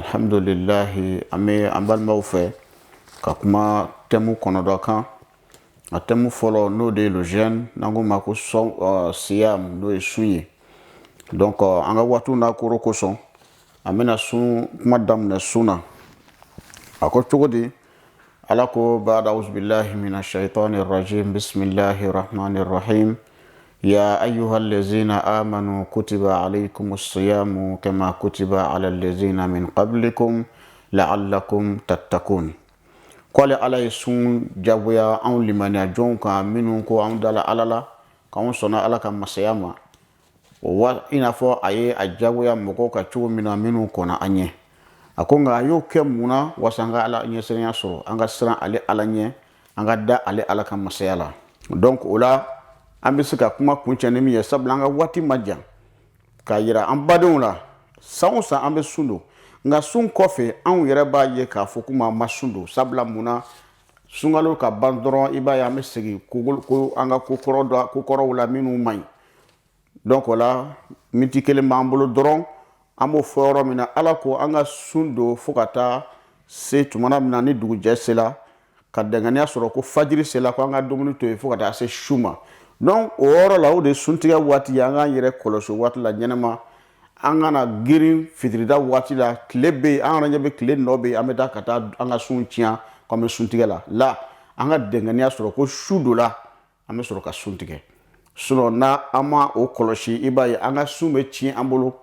Alhamdulillahi ame ambalmaw fɛ ka kuma temu kɔnɔdɔ kan a temu fɔlɔ n'o de le jeune n'ango ma ko siyam n'o ye sun ye donc an ka waatiw n'a koro kosɔn an bɛna sun kuma daminɛ sun na a ko cogo di ala ko ba'da auzubillahi minash shaitanir rajim bismillahir rahmanir rahim يا أيها الذين آمنوا كتب عليكم الصيام كما كتب على الذين من قبلكم لعلكم تتقون قال على يسون جاويا أن لمن يجون كامنون كو أن دل على لا كون صنع على كم سياما وإن فو أيه أجاويا مكو كتشو من منون كنا أنيه أكون غايو كمونا وسانغا على أنيه سريان سرو أنغا سران على أنيه أنغا دا على كم سيالا donc ola an bɛ se ka kuma kuncɛ min ye sabula an ka waati ma jan k'a yira an badenw la san o san an bɛ sun don nka sun kɔfɛ anw yɛrɛ b'a ye k'a fɔ ko maa ma sun don sabula munna sunkalo ka ban dɔrɔn i b'a ye an bɛ segin ko an ka ko kɔrɔw la minnu man ɲi donc o la miniti kelen b'an bolo dɔrɔn an b'o fɔ yɔrɔ min na ala ko an ka sun don fo ka taa se tumana min na ni dugujɛ sera ka danganiya sɔrɔ ko fajiri sera ko an ka dumuni to yen fo ka taa se su ma donc o yɔrɔ la o de suntigɛ waati ye an k'an yɛrɛ kɔlɔsi waati la ɲɛnama an kana girin fitirida waati la tile bɛ yen an yɛrɛ ɲɛ bɛ tile nɔ bɛ yen an bɛ taa ka taa an ka sun tiɲɛ ko an bɛ suntigɛ la an ka danganiya sɔrɔ ko su dɔ la an bɛ sɔrɔ ka sun tigɛ sinon n'a an ma o kɔlɔsi i b'a ye an ka sun bɛ tiɲɛ an bolo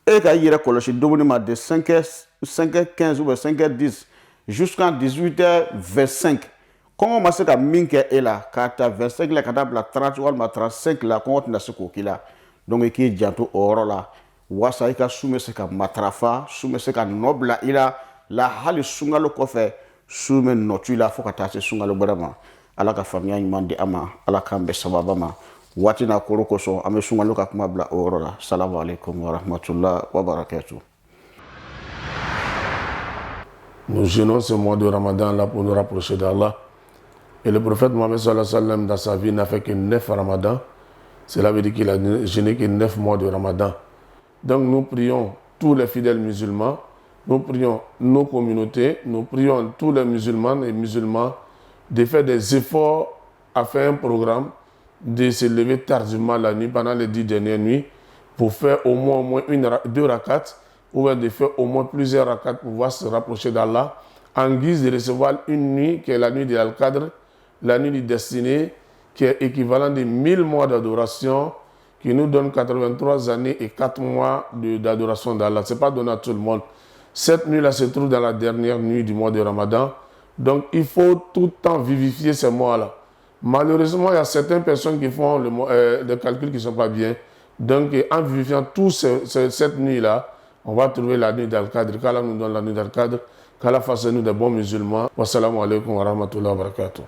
e ka i yɛrɛ kɔlɔsi dumuni ma de 5h15 ou bien 5h10 jusqu'à 18h25 kɔngɔ ma se ka min kɛ e la k'a ta 25 la ka taa bila 30 walima 35 la kɔngɔ tɛna se k'o k'i la donc i k'i janto o yɔrɔ la waasa i ka sun bɛ se ka matarafa sun bɛ se ka nɔ bila i la hali sunkalo kɔfɛ sun bɛ nɔ to i la fo ka taa se sunkalo wɛrɛ ma ala ka faamuya ɲuman di an ma ala k'an bɛn sababa ma waati n'a koro kosɔn an bɛ sunkalo ka kuma bila o yɔrɔ la salamu alaikum wa rahmatulah wa barakatuh. Nous jeûnons ce mois de Ramadan là pour nous rapprocher d'Allah. Et le prophète Mohammed sallallahu alayhi wa sallam dans sa vie n'a fait que 9 Ramadan. Cela veut dire qu'il a jeûné que 9 mois de Ramadan. Donc nous prions tous les fidèles musulmans, nous prions nos communautés, nous prions tous les musulmans et musulmans de faire des efforts à faire un programme, de se lever tardivement la nuit pendant les 10 dernières nuits pour faire au moins 2 rakats ou de faire au moins plusieurs rakats pour pouvoir se rapprocher d'Allah en guise de recevoir une nuit qui est la nuit de Al-Qadr, la nuit du destiné, qui est équivalent de 1000 mois d'adoration, qui nous donne 83 années et 4 mois d'adoration d'Allah. Ce n'est pas donné à tout le monde. Cette nuit-là se trouve dans la dernière nuit du mois de Ramadan. Donc, il faut tout le temps vivifier ces mois-là. Malheureusement, il y a certaines personnes qui font des calculs qui ne sont pas bien. Donc, en vivifiant cette nuit-là, on va trouver la nuit d'Al-Qadr. Qu'Allah nous donne la nuit d'Al-Qadr. Qu'Allah fasse de nous des bons musulmans. Wassalamu alaikum wa rahmatullahi wa barakatuh.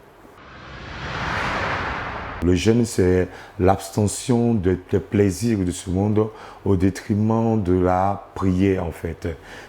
Le jeûne, c'est l'abstention des plaisirs de ce monde au détriment de la prière, en fait.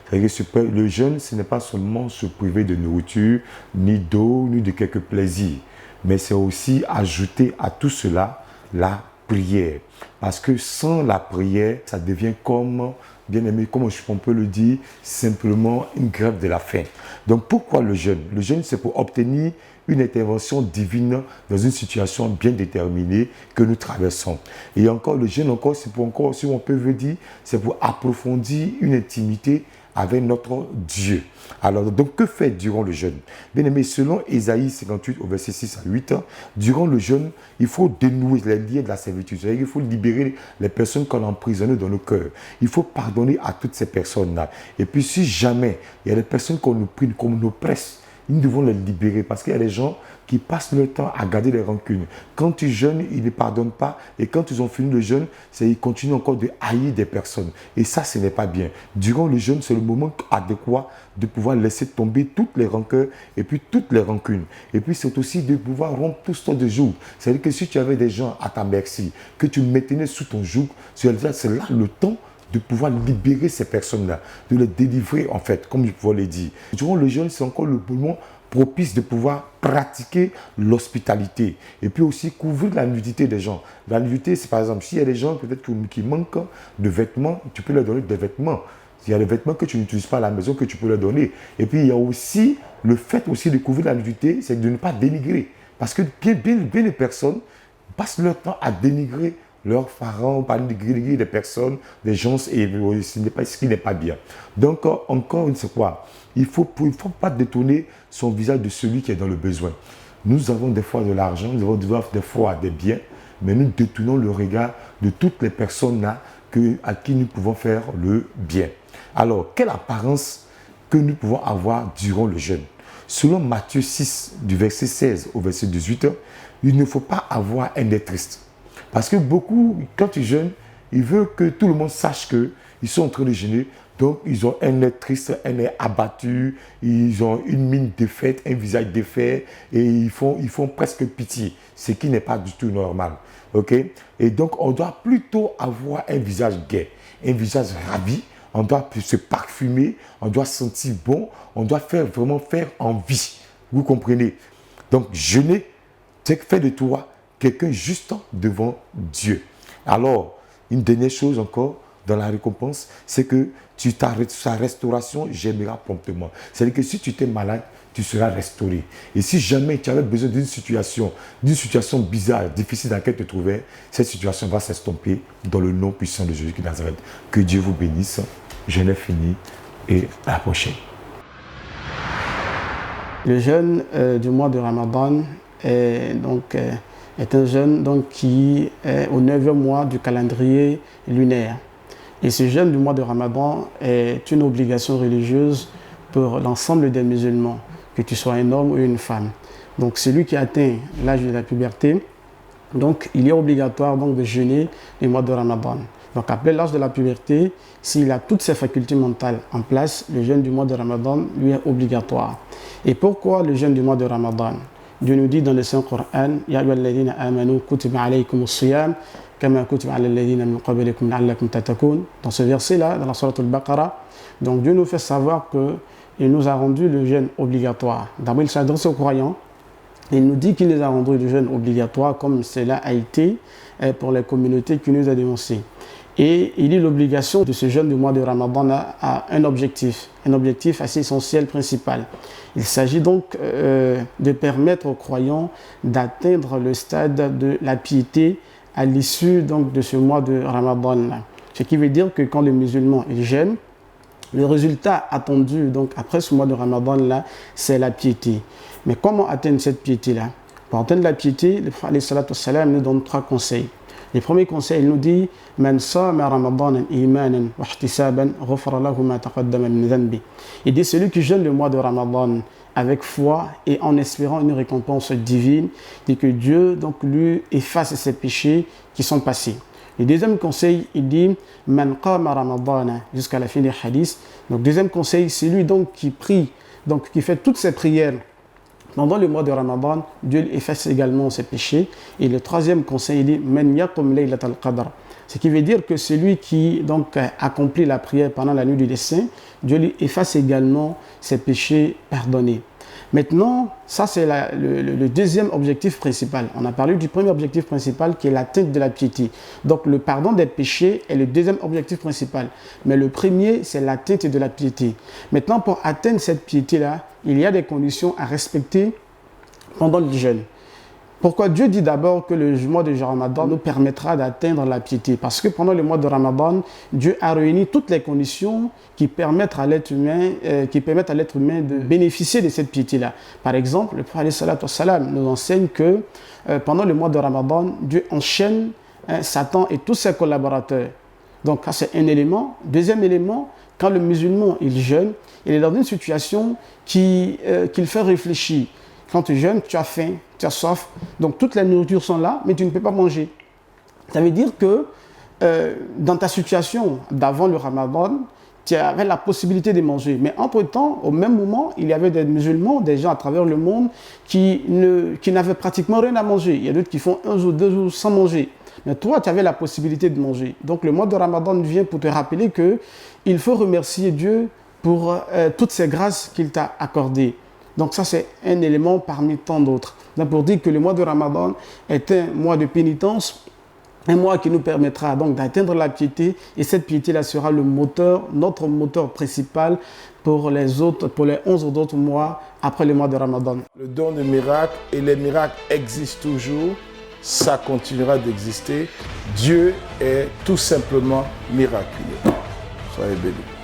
Le jeûne, ce n'est pas seulement se priver de nourriture, ni d'eau, ni de quelques plaisirs, mais c'est aussi ajouter à tout cela la prière. Parce que sans la prière, ça devient comme, bien aimé, comme on peut le dire, simplement une grève de la faim. Donc pourquoi le jeûne? Le jeûne, c'est pour obtenir une intervention divine dans une situation bien déterminée que nous traversons. Et encore, le jeûne, c'est pour encore, si on peut le dire, c'est pour approfondir une intimité avec notre Dieu. Alors, donc, que fait durant le jeûne? Bien aimé, selon Ésaïe 58, au verset 6 à 8, durant le jeûne, il faut dénouer les liens de la servitude. C'est-à-dire qu'il faut libérer les personnes qu'on a emprisonnées dans nos cœurs. Il faut pardonner à toutes ces personnes-là. Et puis, si jamais il y a des personnes qu'on nous prime, qu'on nous presse, nous devons les libérer parce qu'il y a des gens qui passent leur temps à garder les rancunes. Quand ils jeûnent, ils ne pardonnent pas. Et quand ils ont fini le jeûne, ils continuent encore de haïr des personnes. Et ça, ce n'est pas bien. Durant le jeûne, c'est le moment adéquat de pouvoir laisser tomber toutes les rancœurs et puis toutes les rancunes. Et puis, c'est aussi de pouvoir rompre tout ce temps de joug. C'est-à-dire que si tu avais des gens à ta merci, que tu maintenais sous ton joug, c'est là le temps de pouvoir libérer ces personnes-là, de les délivrer en fait, comme je pouvais le dire. Durant le jeûne, c'est encore le moment propice de pouvoir pratiquer l'hospitalité et puis aussi couvrir la nudité des gens. La nudité, c'est par exemple, s'il y a des gens peut-être qui manquent de vêtements, tu peux leur donner des vêtements. Il y a des vêtements que tu n'utilises pas à la maison que tu peux leur donner. Et puis, il y a aussi le fait aussi de couvrir la nudité, c'est de ne pas dénigrer. Parce que bien des personnes passent leur temps à dénigrer leurs parents, à dénigrer des personnes, des gens, et ce qui n'est pas bien. Donc, encore une fois, il ne faut pas détourner son visage de celui qui est dans le besoin. Nous avons des fois de l'argent, nous avons des fois des biens, mais nous détournons le regard de toutes les personnes là à qui nous pouvons faire le bien. Alors, quelle apparence que nous pouvons avoir durant le jeûne? Selon Matthieu 6, du verset 16 au verset 18, il ne faut pas avoir un air triste. Parce que beaucoup, quand tu jeûnes, ils veulent que tout le monde sache qu'ils sont en train de jeûner. Donc, ils ont un air triste, un air abattu, ils ont une mine défaite, un visage défait, et ils font presque pitié, ce qui n'est pas du tout normal. Okay? Et donc, on doit plutôt avoir un visage gai, un visage ravi, on doit se parfumer, on doit sentir bon, on doit vraiment faire envie. Vous comprenez? Donc, jeûner, c'est fait de toi quelqu'un juste devant Dieu. Alors, une dernière chose encore dans la récompense, c'est que sa restauration germera promptement. C'est-à-dire que si tu étais malade, tu seras restauré. Et si jamais tu avais besoin d'une situation bizarre, difficile dans laquelle tu te trouvais, cette situation va s'estomper dans le nom puissant de Jésus de Nazareth. Que Dieu vous bénisse. Je n'ai fini et à la prochaine. Le jeûne du mois de Ramadan est un jeûne qui est au 9e mois du calendrier lunaire. Et ce jeûne du mois de Ramadan est une obligation religieuse pour l'ensemble des musulmans, que tu sois un homme ou une femme. Donc celui qui atteint l'âge de la puberté, donc il est obligatoire de jeûner le mois de Ramadan. Donc après l'âge de la puberté, s'il a toutes ses facultés mentales en place, le jeûne du mois de Ramadan lui est obligatoire. Et pourquoi le jeûne du mois de Ramadan? Dieu nous dit dans le Saint-Coran, Ya ayyuhalladhina amanu kutiba alaykumus siyam kama kutiba alal ladhina min qablikum la'allakum tattaqun. Dans ce verset-là, dans la sourate Al-Baqarah, donc Dieu nous fait savoir qu'il nous a rendu le jeûne obligatoire. D'abord, il s'adresse aux croyants. Il nous dit qu'il les a rendus le jeûne obligatoire comme cela a été pour les communautés qui nous a dénoncées. Et il dit l'obligation de ce jeûne du mois de Ramadan a un objectif assez essentiel, principal. Il s'agit donc de permettre aux croyants d'atteindre le stade de la piété à l'issue de ce mois de Ramadan. Ce qui veut dire que quand le musulman il jeûne, le résultat attendu après ce mois de Ramadan là, c'est la piété. Mais comment atteindre cette piété-là? Pour atteindre la piété, le prophète sallallahu alayhi wa sallam nous donne 3 conseils. Le premier conseil, il nous dit Man sama Ramadan imanan wa ihtisaban ghufira lahu ma taqaddama min dhanbi. Il dit celui qui jeûne le mois de Ramadan avec foi et en espérant une récompense divine, dit que Dieu lui efface ses péchés qui sont passés. Le deuxième conseil, il dit Man qama Ramadan jusqu'à la fin des hadiths. Donc deuxième conseil, c'est lui qui prie, qui fait toutes ses prières pendant le mois de Ramadan, Dieu efface également ses péchés. Et le troisième conseil, il dit Man yaqum laylatal qadr. Ce qui veut dire que celui qui accomplit la prière pendant la nuit du dessein, Dieu lui efface également ses péchés pardonnés. Maintenant, ça c'est le deuxième objectif principal. On a parlé du premier objectif principal qui est l'atteinte de la piété. Donc le pardon des péchés est le deuxième objectif principal. Mais le premier, c'est l'atteinte de la piété. Maintenant, pour atteindre cette piété-là, il y a des conditions à respecter pendant le jeûne. Pourquoi Dieu dit d'abord que le mois de Ramadan nous permettra d'atteindre la piété? Parce que pendant le mois de Ramadan, Dieu a réuni toutes les conditions qui permettent à l'être humain, de bénéficier de cette piété-là. Par exemple, le prophète sallallahu alayhi wa sallam nous enseigne que pendant le mois de Ramadan, Dieu enchaîne Satan et tous ses collaborateurs. Donc, ça c'est un élément. Deuxième élément, quand le musulman il jeûne, il est dans une situation qui le fait réfléchir. Quand tu jeûnes, tu as faim, tu as soif, donc toutes les nourritures sont là, mais tu ne peux pas manger. Ça veut dire que dans ta situation d'avant le Ramadan, tu avais la possibilité de manger. Mais entre-temps, au même moment, il y avait des musulmans, des gens à travers le monde qui n'avaient pratiquement rien à manger. Il y a d'autres qui font 1 jour, 2 jours sans manger. Mais toi, tu avais la possibilité de manger. Donc le mois de Ramadan vient pour te rappeler qu'il faut remercier Dieu pour toutes ces grâces qu'il t'a accordées. Donc ça, c'est un élément parmi tant d'autres. Donc pour dire que le mois de Ramadan est un mois de pénitence, un mois qui nous permettra donc d'atteindre la piété, et cette piété-là sera le moteur, notre moteur principal pour les 11 autres mois après le mois de Ramadan. Le don de miracle, et les miracles existent toujours, ça continuera d'exister. Dieu est tout simplement miraculeux. Soyez bénis.